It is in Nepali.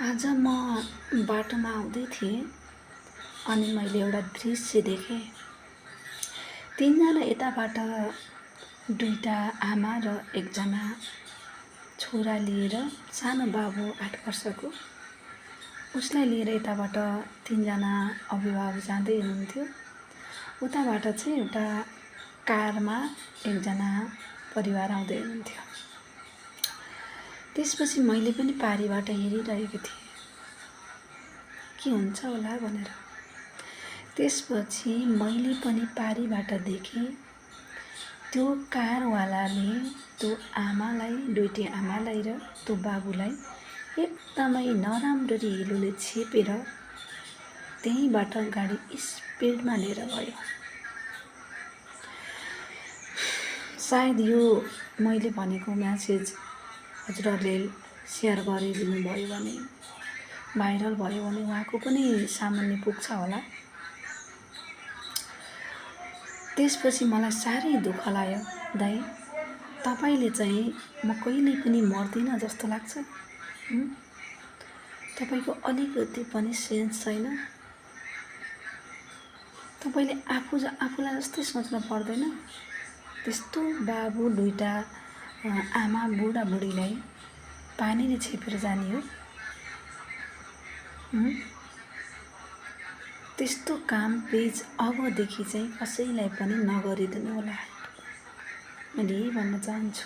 आज म बाटोमा आउँदै थिएँ अनि मैले एउटा दृश्य देखेँ। तीनजना यताबाट दुईटा आमा र एकजना छोरा लिएर सानो बाबु 8 वर्षको उसलाई लिएर यताबाट तीनजना अभिभावक जाँदै हुनुहुन्थ्यो। उताबाट चाहिँ एउटा कारमा एकजना परिवार आउँदै हुनुहुन्थ्यो। त्यसपछि मैले पनि पारीबाट हेरिरहेको थिएँ के हुन्छ होला भनेर। त्यसपछि मैले पनि पारीबाट देखेँ त्यो कारवालाले त्यो आमालाई, दुईटी आमालाई र त्यो बाबुलाई एकदमै नराम्ररी हिलोले छेपेर त्यहीँबाट गाडी स्पिडमा लिएर गयो। सायद यो मैले भनेको म्यासेज हजुरहरूले सेयर गरिदिनु भयो भने, भाइरल भयो भने उहाँको पनि सामान्य पुग्छ होला। त्यसपछि मलाई साह्रै दुःख लाग्यो। दाइ, तपाईले चाहिँ म कहिले पनि मर्दिनँ जस्तो लाग्छ। तपाईको अलिकति पनि सेन्स छैन। तपाईले आफूलाई जस्तै सोच्न पर्दैन। त्यस्तो बाबु दुईटा आमा बुढाबुढीलाई पानीले छेपेर जाने हो। त्यस्तो काम प्लिज अबदेखि चाहिँ कसैलाई पनि नगरिदिनु होला। मैले यही भन्न चाहन्छु।